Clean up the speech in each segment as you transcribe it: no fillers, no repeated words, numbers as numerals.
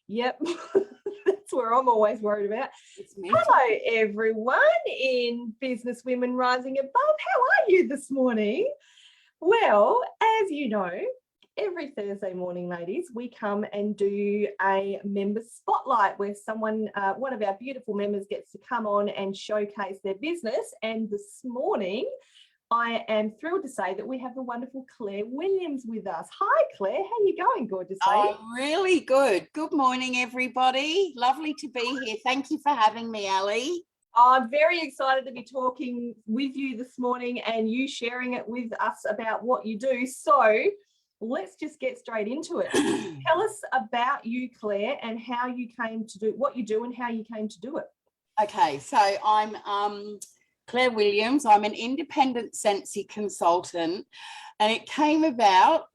Yep. That's where I'm always worried about. Hello, everyone in Business Women Rising Above. How are you this morning? Well, as you know, every Thursday morning, ladies, we come and do a member spotlight where someone, one of our beautiful members gets to come on and showcase their business. And this morning, I am thrilled to say that we have the wonderful Clare Williams with us. Hi, Clare. How are you going, gorgeous lady? Oh, really good. Good morning, everybody. Lovely to be here. Thank you for having me, Ali. I'm very excited to be talking with you this morning and you sharing it with us about what you do. So let's just get straight into it. Tell us about you, Clare, and how you came to do what you do and how you came to do it. Okay, so I'm Clare Williams. I'm an independent Scentsy consultant, and it came about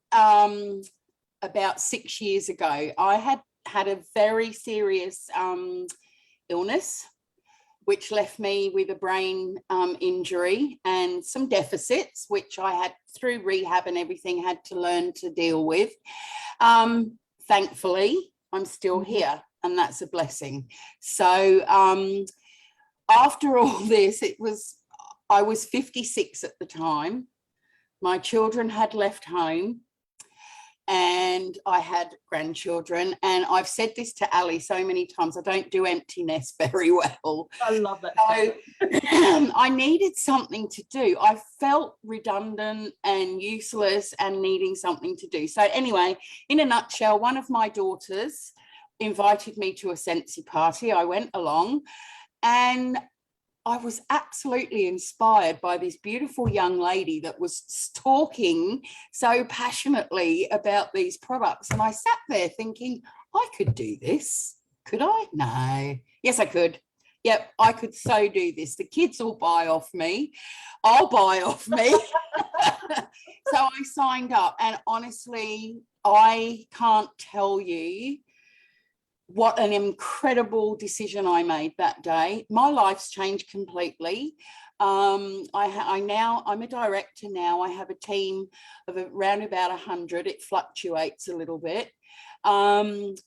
6 years ago. I had a very serious illness, which left me with a brain injury and some deficits, which I had through rehab and everything had to learn to deal with. Thankfully, I'm still here, and that's a blessing. So after all this, I was 56 at the time. My children had left home and I had grandchildren, and I've said this to Ali so many times, I don't do empty nest very well. I love that. So I needed something to do. I felt redundant and useless and needing something to do. So anyway, in a nutshell, one of my daughters invited me to a Scentsy party. I went along and I was absolutely inspired by this beautiful young lady that was talking so passionately about these products. And I sat there thinking, I could do this. Could I? No. Yes, I could. Yep, I could so do this. The kids will buy off me. I'll buy off me. So I signed up, and honestly, I can't tell you what an incredible decision I made that day. My life's changed completely. I'm a director now. I have a team of around about 100. It fluctuates a little bit. And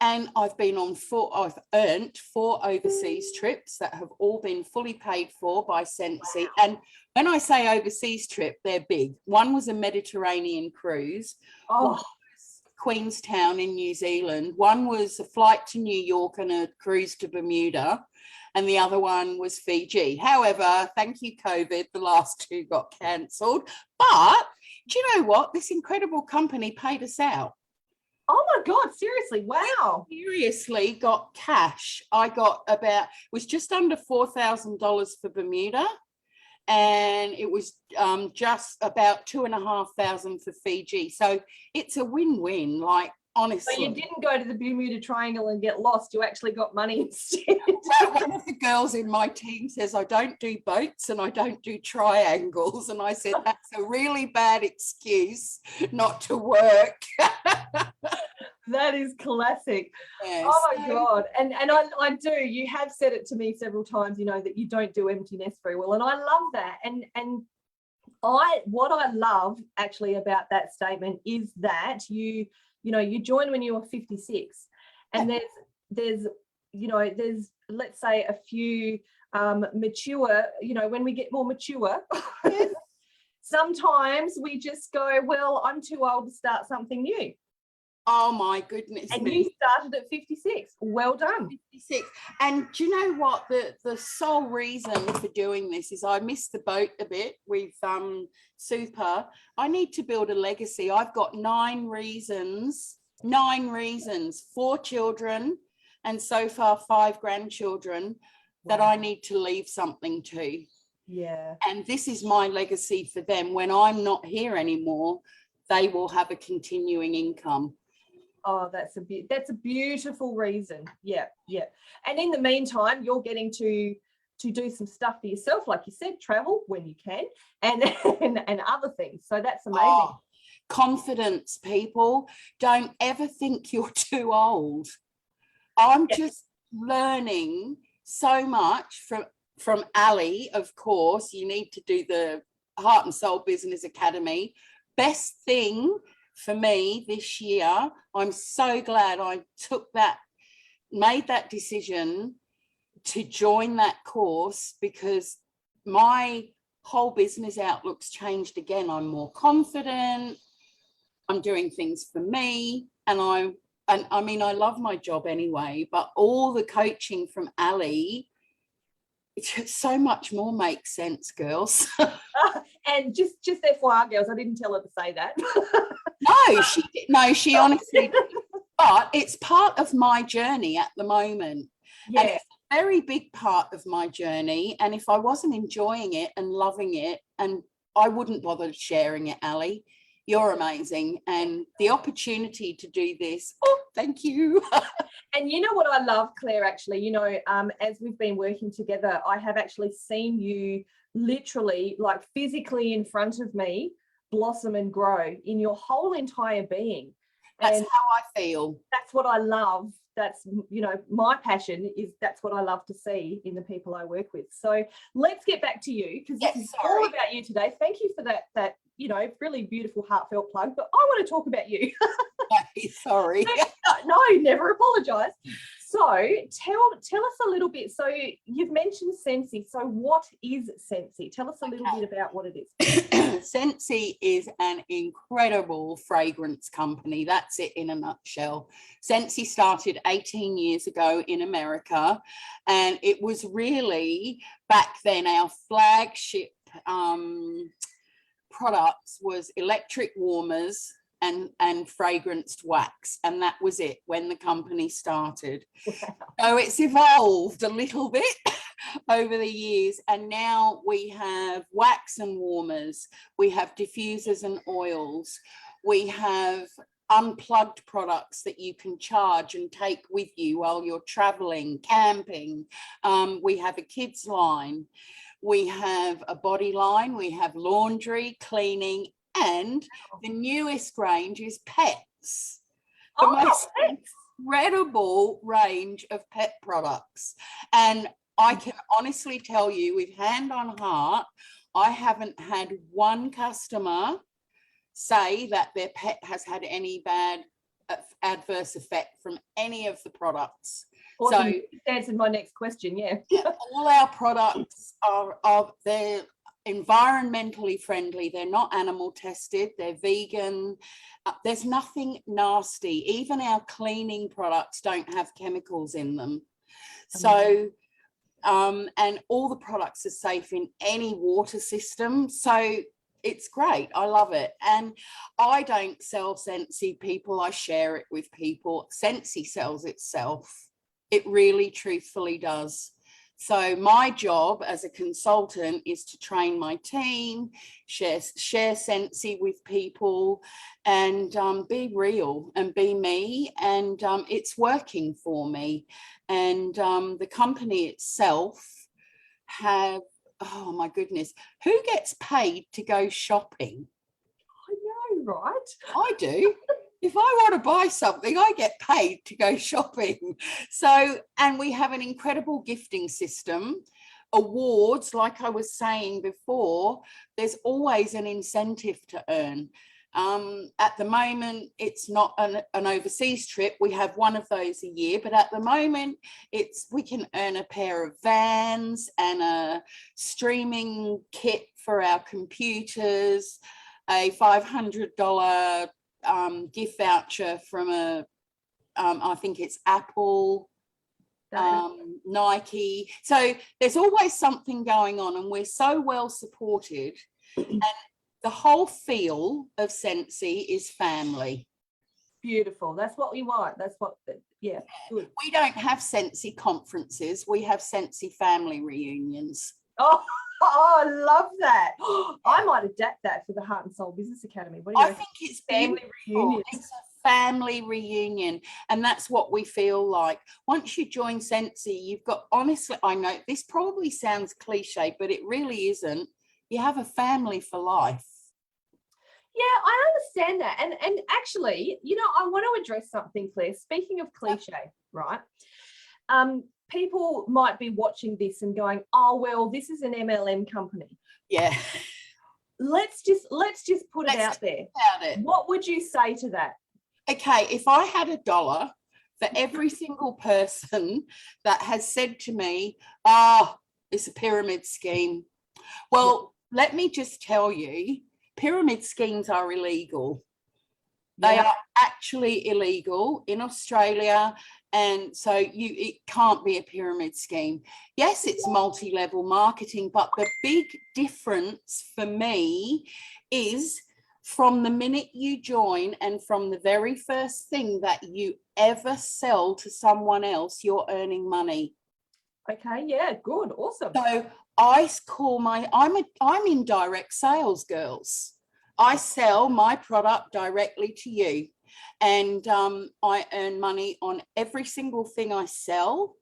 I've earned 4 overseas trips that have all been fully paid for by Scentsy. And when I say overseas trip, they're big. One was a Mediterranean cruise. Oh. Queenstown in New Zealand. One was a flight to New York and a cruise to Bermuda, and the other one was Fiji. However, thank you, COVID, the last 2 got cancelled. But do you know what? This incredible company paid us out. Oh my God, seriously, wow. I seriously got cash. I got was just under $4,000 for Bermuda, and it was just about $2,500 for Fiji. So it's a win-win, like, honestly. So you didn't go to the Bermuda Triangle and get lost. You actually got money instead. Well, one of the girls in my team says, I don't do boats and I don't do triangles. And I said, that's a really bad excuse not to work. That is classic. Yes. Oh my God. And I do, you have said it to me several times, you know, that you don't do empty nest very well. And I love that. And what I love actually about that statement is that you joined when you were 56. And there's let's say a few mature, when we get more mature, sometimes we just go, well, I'm too old to start something new. Oh my goodness. And you started at 56. Well done. 56. And do you know what? The sole reason for doing this is I missed the boat a bit with Super. I need to build a legacy. I've got 9 reasons, 4 children, and so far 5 grandchildren that I need to leave something to. Yeah. And this is my legacy for them. When I'm not here anymore, they will have a continuing income. Oh, that's a beautiful reason. Yeah. And in the meantime, you're getting to do some stuff for yourself, like you said, travel when you can, and other things. So that's amazing. Oh, confidence, people. Don't ever think you're too old. I'm just learning so much from Ali. Of course, you need to do the Heart and Soul Business Academy. Best thing for me this year, I'm so glad I took that made that decision to join that course because my whole business outlook's changed again. I'm more confident. I'm doing things for me, and I mean, I love my job anyway, but all the coaching from Ali, it's so much more makes sense, girls. And just FYI, girls, I didn't tell her to say that. She honestly didn't. But it's part of my journey at the moment. Yeah. And it's a very big part of my journey. And if I wasn't enjoying it and loving it, and I wouldn't bother sharing it, Ali. You're amazing. And the opportunity to do this, thank you. And you know what I love, Claire, actually, you know, as we've been working together, I have actually seen you literally, like physically in front of me, blossom and grow in your whole entire being. That's and how I feel. That's what I love. That's, you know, my passion is that's what I love to see in the people I work with. So let's get back to you, because this is all about you today. Thank you for that, you know, really beautiful, heartfelt plug. But I want to talk about you. Sorry. No, never apologize. So tell us a little bit. So you've mentioned Scentsy. So what is Scentsy? Tell us a little bit about what it is. Scentsy is an incredible fragrance company. That's it in a nutshell. Scentsy started 18 years ago in America, and it was really back then our flagship products was electric warmers and fragranced wax, and that was it when the company started. Wow. So it's evolved a little bit over the years, and now we have wax and warmers, we have diffusers and oils, we have unplugged products that you can charge and take with you while you're traveling, camping. We have a kids line, we have a body line, we have laundry, cleaning, and the newest range is pets. The most incredible range of pet products. And I can honestly tell you, with hand on heart, I haven't had one customer say that their pet has had any bad adverse effect from any of the products. Awesome. So answered my next question. Yeah. All our products they're environmentally friendly. They're not animal tested. They're vegan. There's nothing nasty. Even our cleaning products don't have chemicals in them. So, and all the products are safe in any water system. So it's great. I love it. And I don't sell Scentsy, people. I share it with people. Scentsy sells itself. It really truthfully does. So my job as a consultant is to train my team, share Scentsy with people, and be real and be me. And it's working for me. And the company itself have, oh my goodness, who gets paid to go shopping? I know, right? I do. If I want to buy something, I get paid to go shopping. So, and we have an incredible gifting system, awards, like I was saying before, there's always an incentive to earn. At the moment, it's not an overseas trip. We have one of those a year, but at the moment, we can earn a pair of Vans and a streaming kit for our computers, a $500 gift voucher from I think it's Apple, Nike. So there's always something going on, and we're so well supported. And the whole feel of Scentsy is family. Beautiful. That's what we want. That's what, yeah, good. We don't have Scentsy conferences. We have Scentsy family reunions. Oh, I love that. I might adapt that for the Heart and Soul Business Academy. What do you reckon? Think it's family reunion. It's a family reunion, and that's what we feel like. Once you join Scentsy, you've got, honestly, I know this probably sounds cliche, but it really isn't. You have a family for life. Yeah, I understand that. And actually, you know, I want to address something, Claire. Speaking of cliche, right? People might be watching this and going, oh, well, this is an MLM company. Yeah. Let's just put it out there. What would you say to that? Okay, if I had $1 for every single person that has said to me, it's a pyramid scheme. Well, let me just tell you, pyramid schemes are illegal. They are actually illegal in Australia. And so it can't be a pyramid scheme. Yes, it's multi-level marketing, but the big difference for me is from the minute you join and from the very first thing that you ever sell to someone else, you're earning money. Okay, yeah, good, awesome. So I call I'm in direct sales, girls. I sell my product directly to you, and I earn money on every single thing I sell.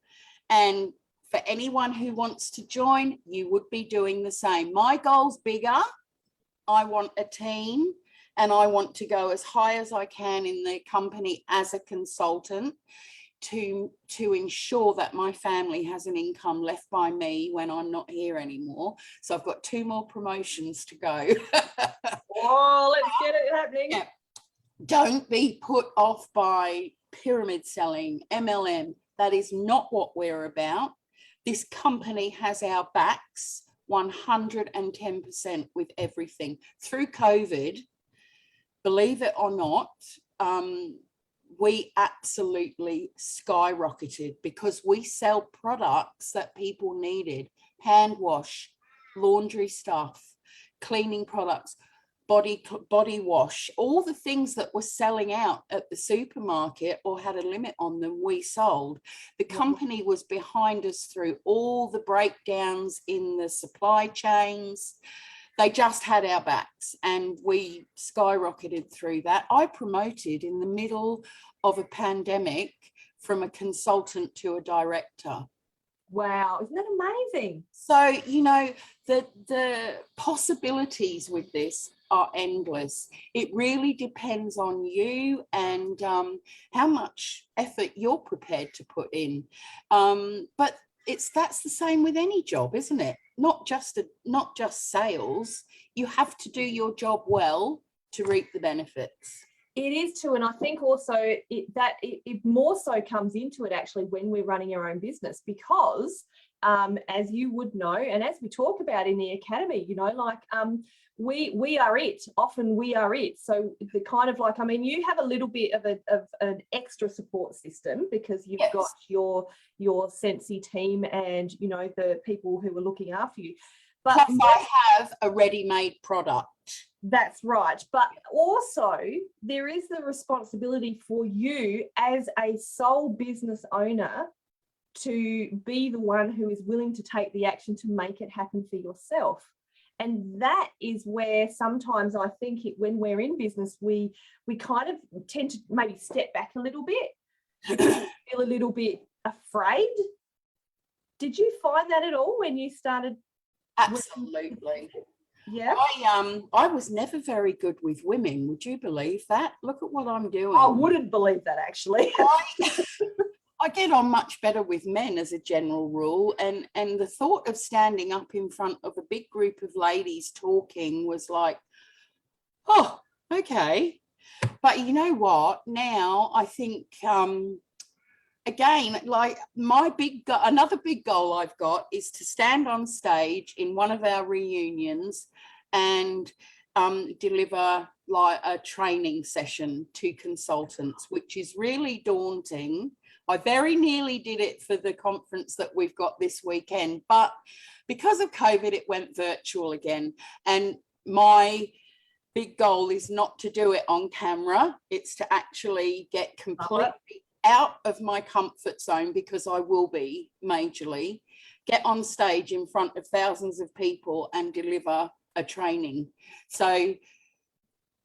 And for anyone who wants to join, you would be doing the same. My goal's bigger. I want a team, and I want to go as high as I can in the company as a consultant to ensure that my family has an income left by me when I'm not here anymore. So I've got 2 more promotions to go. Oh, let's get it happening. Yeah. Don't be put off by pyramid selling, MLM. That is not what we're about. This company has our backs 110% with everything. Through COVID, believe it or not, we absolutely skyrocketed because we sell products that people needed: hand wash, laundry stuff, cleaning products, body wash, all the things that were selling out at the supermarket or had a limit on them, we sold. The company was behind us through all the breakdowns in the supply chains. They just had our backs, and we skyrocketed through that. I promoted in the middle of a pandemic from a consultant to a director. Wow, isn't that amazing? So, you know, the possibilities with this are endless. It really depends on you and how much effort you're prepared to put in. But that's the same with any job, isn't it? Not just sales. You have to do your job well to reap the benefits. It is too, and I think also it more so comes into it actually when we're running our own business, because as you would know, and as we talk about in the academy, you know, like we are it. Often we are it. So the kind of like, I mean, you have a little bit of an extra support system because you've got your Scentsy team and, you know, the people who are looking after you. But plus I have a ready-made product. That's right. But also there is the responsibility for you as a sole business owner to be the one who is willing to take the action to make it happen for yourself. And that is where sometimes I think when we're in business, we kind of tend to maybe step back a little bit, feel a little bit afraid. Did you find that at all when you started? Absolutely. Yeah. I was never very good with women. Would you believe that? Look at what I'm doing. I wouldn't believe that, actually. I get on much better with men as a general rule. And the thought of standing up in front of a big group of ladies talking was like, oh, okay. But you know what? Now I think, again, like another big goal I've got is to stand on stage in one of our reunions and deliver like a training session to consultants, which is really daunting. I very nearly did it for the conference that we've got this weekend, but because of COVID, it went virtual again. And my big goal is not to do it on camera. It's to actually get completely out of my comfort zone, because I will be majorly, get on stage in front of thousands of people and deliver a training. So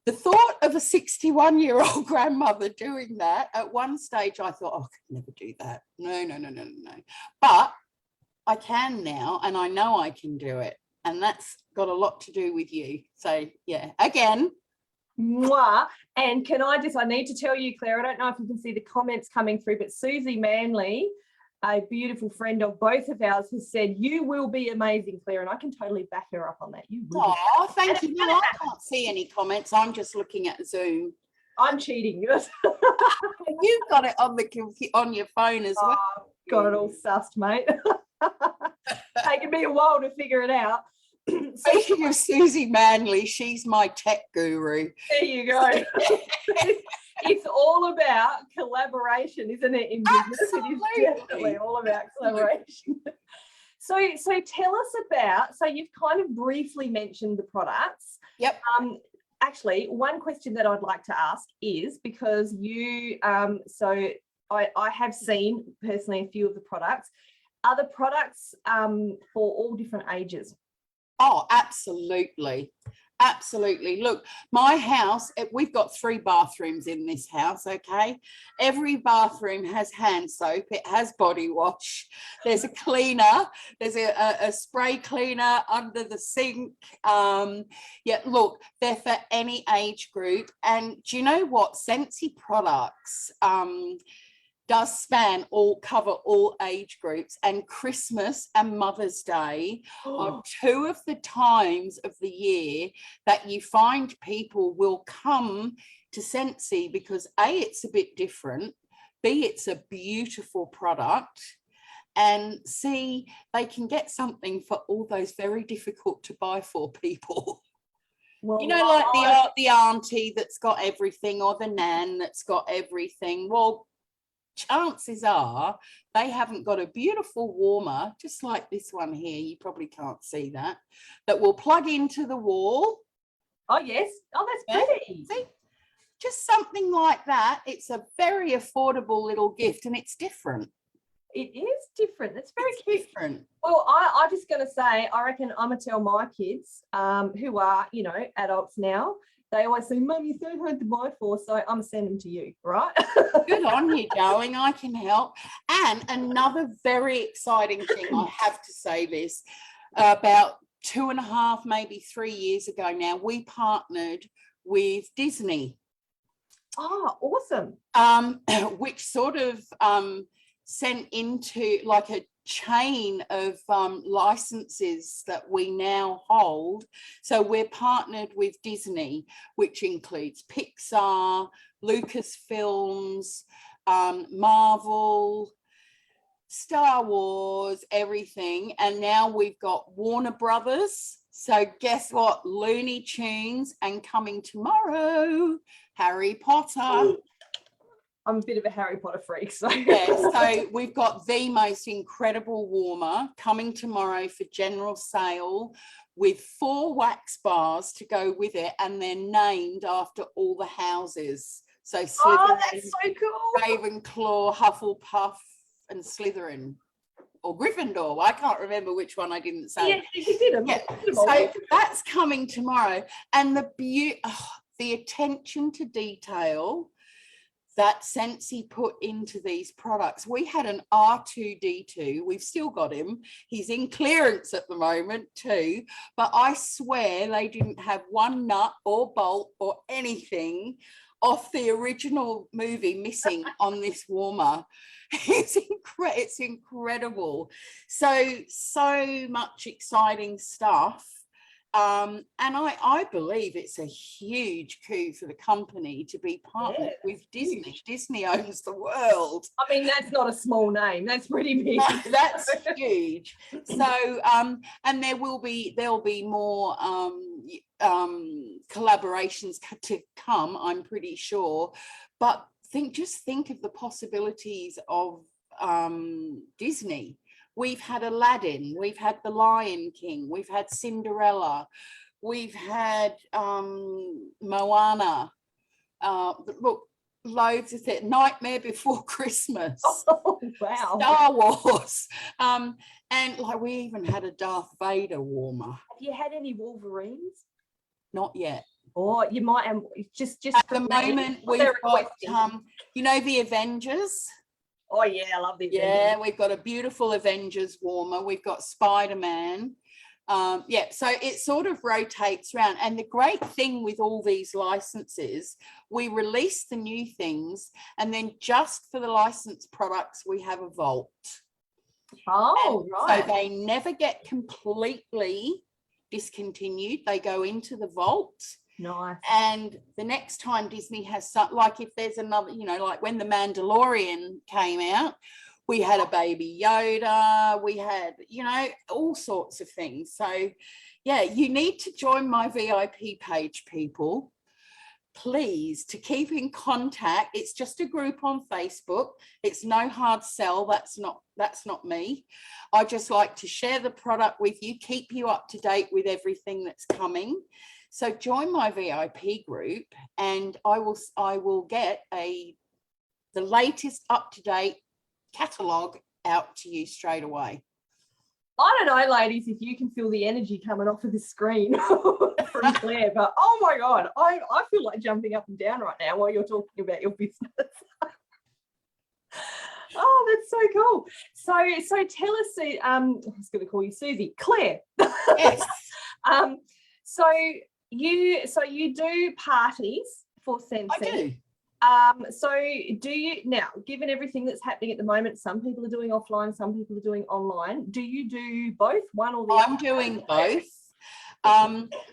the thought of a 61-year-old grandmother doing that, at one stage I thought, oh, I could never do that. No. But I can now, and I know I can do it. And that's got a lot to do with you. So yeah, again. Mwah. And I need to tell you, Claire, I don't know if you can see the comments coming through, but Susie Manley, a beautiful friend of both of ours, has said, you will be amazing, Claire. And I can totally back her up on that. You will. Oh, thank you. No, I can't see any comments. I'm just looking at Zoom. I'm cheating. You've got it on on your phone as well. Got it all sussed, mate. Taking me a while to figure it out. Speaking of Susie Manley, she's my tech guru. There you go. It's all about collaboration, isn't it, in business? Absolutely. It is definitely all about collaboration. So tell us about, so you've kind of briefly mentioned the products. Yep. Actually, one question that I'd like to ask is, because you, so I have seen personally a few of the products. Are the products for all different ages? Oh, absolutely. Absolutely. Look, my house, we've got 3 bathrooms in this house, okay? Every bathroom has hand soap. It has body wash. There's a cleaner. There's a spray cleaner under the sink. Yeah, look, they're for any age group. And do you know what? Scentsy products does cover all age groups, and Christmas and Mother's Day are 2 of the times of the year that you find people will come to Scentsy because A, it's a bit different, B, it's a beautiful product, and C, they can get something for all those very difficult to buy for people. Well, you know, like the auntie that's got everything, or the nan that's got everything. Well, chances are they haven't got a beautiful warmer, just like this one here, you probably can't see that will plug into the wall. Oh yes. Oh, that's pretty. See? Just something like that. It's a very affordable little gift, and it's different. It is different. It's very cute. Different. Well, I'm just going to say, I reckon I'm going to tell my kids who are, you know, adults now, they always say, Mum, you're so hard to buy for, so I'm going to send them to you, right? Good on you, darling. I can help. And another very exciting thing, I have to say this, about 2.5, maybe 3 years ago now, we partnered with Disney. Oh, awesome. Which sort of sent into like a chain of licenses that we now hold. So we're partnered with Disney, which includes Pixar, Lucasfilms, Marvel, Star Wars, everything. And now we've got Warner Brothers. So guess what? Looney Tunes, and coming tomorrow, Harry Potter. I'm a bit of a Harry Potter freak. So. Yeah, so we've got the most incredible warmer coming tomorrow for general sale, with 4 wax bars to go with it, and they're named after all the houses. So Slytherin, that's so cool. Ravenclaw, Hufflepuff, and Slytherin. Or Gryffindor. I can't remember which one I didn't say. Yeah, you did them. Yeah. So that's coming tomorrow. And the attention to detail that Scentsy put into these products. We had an R2D2. We've still got him. He's in clearance at the moment too. But I swear they didn't have one nut or bolt or anything off the original movie missing on this warmer. It's incredible. So much exciting stuff. And I believe it's a huge coup for the company to be partnered with Disney. Huge. Disney owns the world. I mean, that's not a small name. That's pretty big. That's huge. So, and there'll be more collaborations to come, I'm pretty sure. But just think of the possibilities of Disney. We've had Aladdin, we've had The Lion King, we've had Cinderella, we've had Moana, look, loads of it, Nightmare Before Christmas. Oh, wow. Star Wars. And like we even had a Darth Vader warmer. Have you had any Wolverines? Not yet. Or you might have just at the moment we've got you know, the Avengers. Oh yeah, I love the Avengers. Yeah, we've got a beautiful Avengers warmer. We've got Spider-Man. Yeah, so it sort of rotates around. And the great thing with all these licenses, we release the new things, and then just for the licensed products, we have a vault. Oh, right. So they never get completely discontinued. They go into the vault, Nice. And the next time Disney has something, like if there's another, you know, like when The Mandalorian came out, we had a Baby Yoda, we had, you know, all sorts of things. So yeah, you need to join my VIP page, people, please, to keep in contact. It's just a group on Facebook. It's no hard sell. That's not me. I just like to share the product with you, keep you up to date with everything that's coming. So join my VIP group, and I will get the latest up-to-date catalogue out to you straight away. I don't know, ladies, if you can feel the energy coming off of the screen from Claire, but oh my God, I feel like jumping up and down right now while you're talking about your business. Oh, that's so cool. So tell us, I was going to call you Susie, Claire. Yes. So you do parties for Scentsy. I do. So do you now, given everything that's happening at the moment, some people are doing offline, some people are doing online. Do you do both, one or the other? I'm doing both.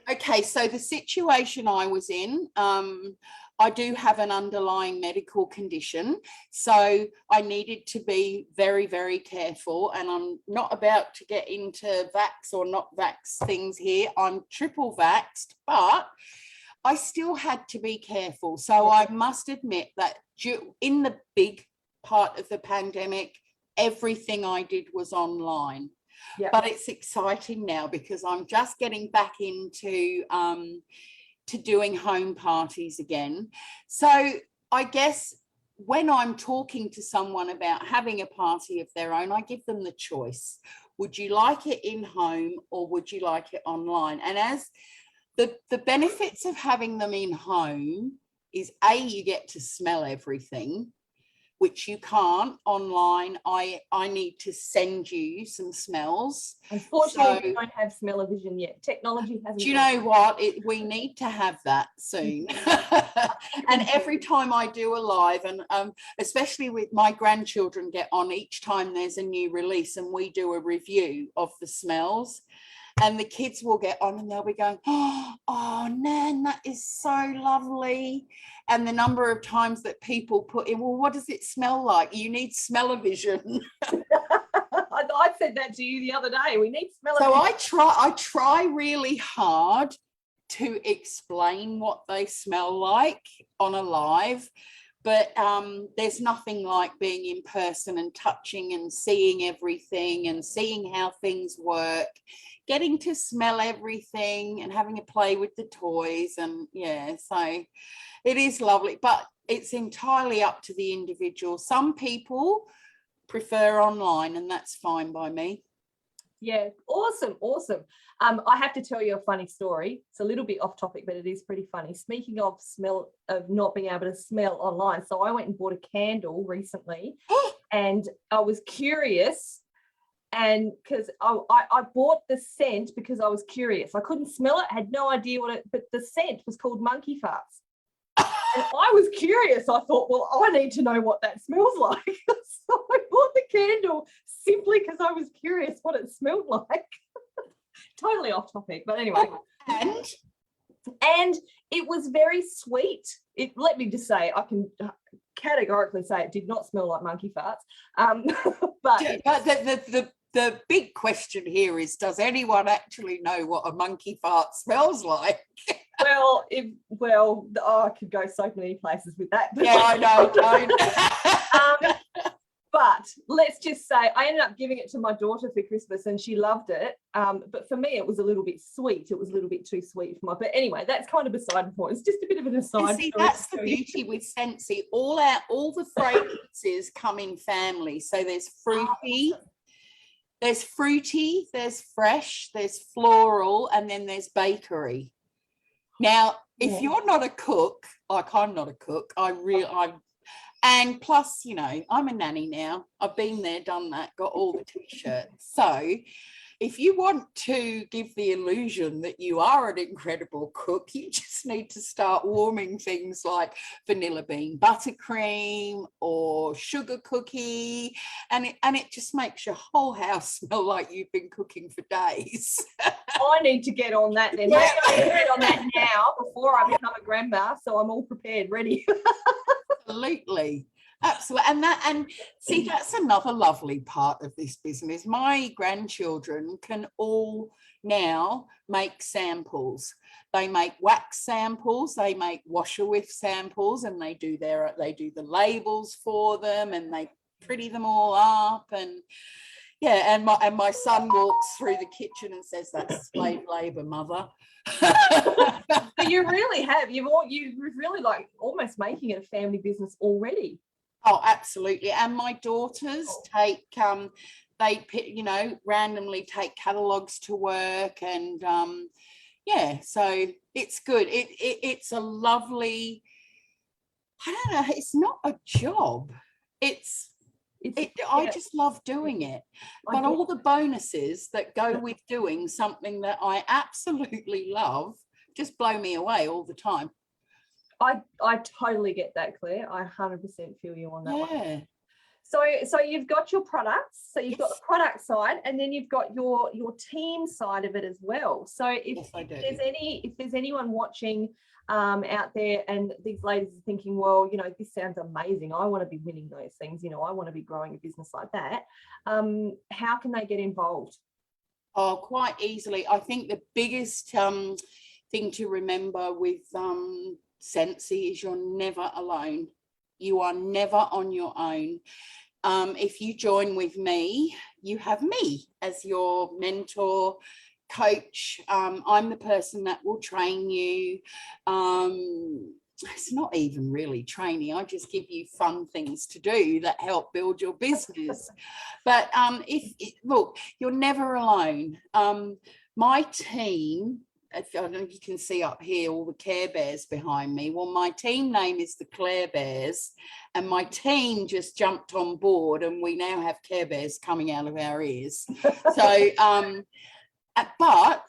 Okay, so the situation I was in, I do have an underlying medical condition, so I needed to be very, very careful, and I'm not about to get into vax or not vax things here. I'm triple vaxxed, but I still had to be careful. So I must admit that in the big part of the pandemic, everything I did was online. Yep. But it's exciting now because I'm just getting back into to doing home parties again. So I guess when I'm talking to someone about having a party of their own, I give them the choice. Would you like it in home or would you like it online? And as the benefits of having them in home is, A, you get to smell everything, which you can't online. I need to send you some smells. Unfortunately, we don't have smell-o-vision yet. Technology hasn't. Do you know what? We need to have that soon. And every time I do a live, and especially with my grandchildren get on each time there's a new release and we do a review of the smells, and the kids will get on and they'll be going, oh, Nan, that is so lovely. And the number of times that people put in, well, what does it smell like? You need smell-o-vision. I said that to you the other day. We need smell-o-vision. So I try really hard to explain what they smell like on a live. But there's nothing like being in person and touching and seeing everything and seeing how things work, getting to smell everything and having a play with the toys. And yeah, so it is lovely, but it's entirely up to the individual. Some people prefer online and that's fine by me. Yeah, awesome. I have to tell you a funny story. It's a little bit off topic, but it is pretty funny. Speaking of not being able to smell online. So I went and bought a candle recently and I was curious, and because I bought the scent because I was curious. I couldn't smell it, had no idea but the scent was called monkey farts. And I was curious. I thought, well, I need to know what that smells like. So I bought the candle simply because I was curious what it smelled like. Totally off topic, but anyway. And it was very sweet. Let me just say, I can categorically say it did not smell like monkey farts. But the big question here is, does anyone actually know what a monkey fart smells like? Well, I could go so many places with that. Yeah, I know. But let's just say I ended up giving it to my daughter for Christmas and she loved it. But for me, it was a little bit sweet. It was a little bit too sweet for but anyway, that's kind of beside the point. It's just a bit of an aside. See, that's the beauty with Scentsy. All the fragrances come in families. So there's fruity. There's fruity, there's fresh, there's floral, and then there's bakery. Now, if you're not a cook, like I'm not a cook, and plus, you know, I'm a nanny now. I've been there, done that, got all the t-shirts. So if you want to give the illusion that you are an incredible cook, you just need to start warming things like vanilla bean buttercream or sugar cookie, and it just makes your whole house smell like you've been cooking for days. I need to get on that then. Maybe I can get on that now before I become a grandma, so I'm all prepared, ready. Absolutely. Absolutely. And see, that's another lovely part of this business. My grandchildren can all now make samples. They make wax samples, they make washer with samples, and they do the labels for them, and they pretty them all up. And yeah, and my son walks through the kitchen and says, "That's slave labor, mother." But you really have. You've really like almost making it a family business already. Oh, absolutely. And my daughters take, they, you know, randomly take catalogues to work, and yeah, so it's good. It's a lovely, I don't know, it's not a job. I just love doing it. But all the bonuses that go with doing something that I absolutely love just blow me away all the time. I totally get that, Claire. I 100% feel you on that one. So you've got your products, so you've got the product side, and then you've got your team side of it as well. So if there's anyone watching out there, and these ladies are thinking, well, you know, this sounds amazing, I want to be winning those things, you know, I want to be growing a business like that, how can they get involved? Oh, quite easily. I think the biggest thing to remember with Scentsy is you're never alone. You are never on your own. If you join with me, you have me as your mentor, coach. I'm the person that will train you. It's not even really training. I just give you fun things to do that help build your business. But look, you're never alone. My team, I don't know if you can see up here all the Care Bears behind me. Well, my team name is the Clare Bears, and my team just jumped on board, and we now have Care Bears coming out of our ears. So, but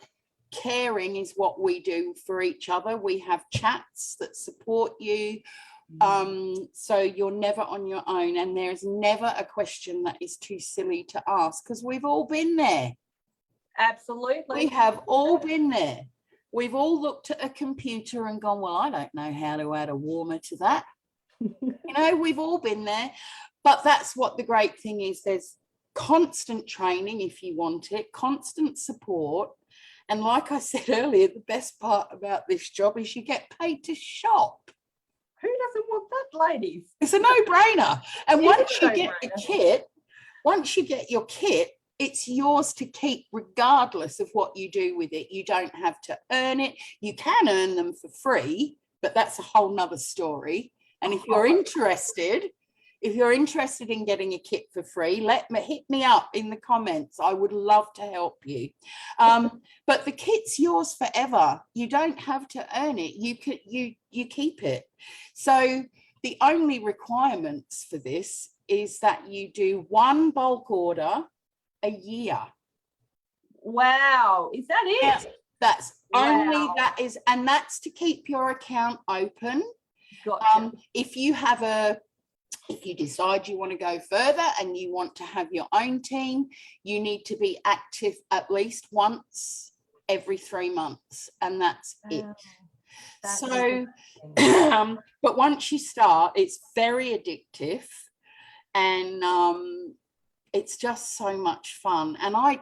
caring is what we do for each other. We have chats that support you. So you're never on your own, and there's never a question that is too silly to ask, because we've all been there. Absolutely. We have all been there. We've all looked at a computer and gone, well, I don't know how to add a warmer to that. You know, we've all been there. But that's what the great thing is. There's constant training if you want it, constant support. And like I said earlier, the best part about this job is you get paid to shop. Who doesn't want that, ladies? It's a no-brainer. And once you get your kit, it's yours to keep regardless of what you do with it. You don't have to earn it. You can earn them for free, but that's a whole nother story. And if you're interested in getting a kit for free, hit me up in the comments. I would love to help you. But the kit's yours forever. You don't have to earn it. You keep it. So the only requirements for this is that you do one bulk order a year. Wow, is that it? Yeah, that's only that is, and that's to keep your account open. Gotcha. If you decide you want to go further and you want to have your own team, you need to be active at least once every 3 months, and that's it. So, but once you start, it's very addictive, and it's just so much fun. And I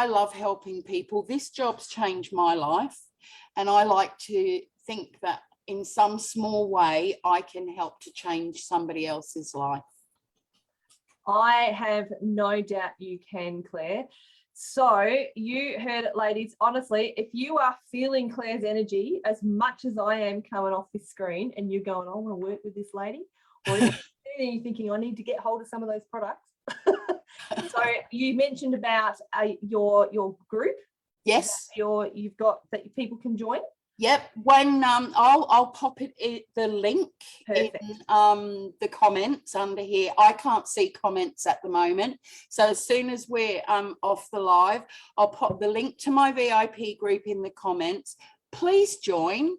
love helping people. This job's changed my life, and I like to think that in some small way I can help to change somebody else's life. I have no doubt you can, Claire. So you heard it, ladies. Honestly, if you are feeling Claire's energy as much as I am coming off this screen, and you're going, I want to work with this lady, or you're thinking, I need to get hold of some of those products. So you mentioned about your group. Yes. You've got that people can join. Yep, when I'll pop the link Perfect. in the comments under here. I can't see comments at the moment, so as soon as we're off the live, I'll pop the link to my VIP group in the comments. Please join.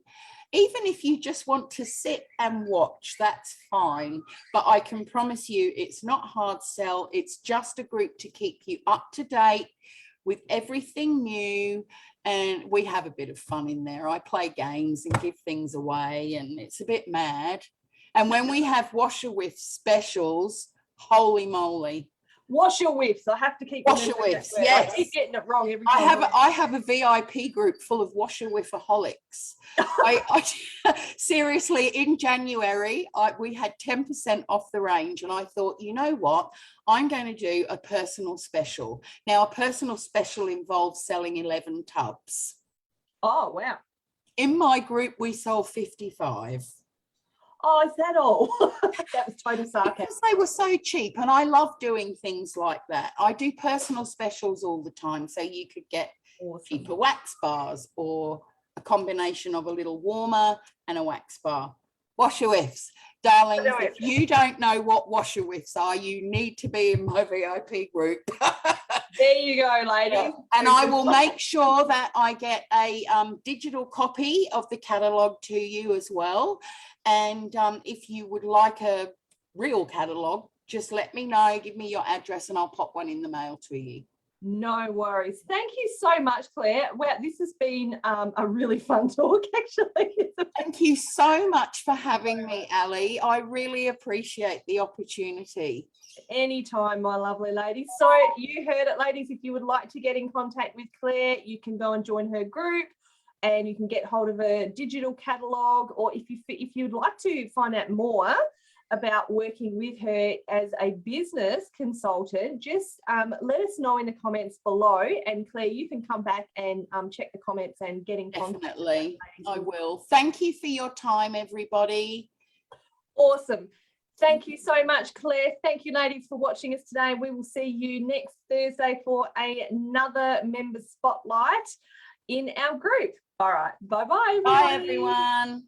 Even if you just want to sit and watch, that's fine. But I can promise you it's not hard sell. It's just a group to keep you up to date with everything new. And we have a bit of fun in there. I play games and give things away, and it's a bit mad. And when we have washer whiff specials, holy moly. Washer whiffs. I have to keep washer whiffs. Yes, I keep getting it wrong every time. I have a VIP group full of washer whiffaholics. I seriously, in January, we had 10% off the range, and I thought, you know what, I'm going to do a personal special. Now, a personal special involves selling 11 tubs. Oh, wow. In my group, we sold 55. Oh, is that all? That was total sarcasm. Because they were so cheap, and I love doing things like that. I do personal specials all the time, so you could get cheaper wax bars or a combination of a little warmer and a wax bar. Washer whiffs. Darlings, if you don't know what washer whiffs are, you need to be in my VIP group. There you go, ladies. Yeah. And I will make sure that I get a digital copy of the catalogue to you as well. And if you would like a real catalogue, just let me know, give me your address, and I'll pop one in the mail to you. No worries. Thank you so much, Claire. Wow, this has been a really fun talk, actually. Thank you so much for having me, Ali. I really appreciate the opportunity. Anytime, my lovely lady. So you heard it, ladies. If you would like to get in contact with Claire, you can go and join her group, and you can get hold of a digital catalogue, or if you'd like to find out more about working with her as a business consultant, just let us know in the comments below, and Claire, you can come back and check the comments and get in contact. Definitely, I will. Thank you for your time, everybody. Awesome. Thank you so much, Claire. Thank you, ladies, for watching us today. We will see you next Thursday for another member spotlight in our group. All right. Bye-bye, everyone. Bye, everyone.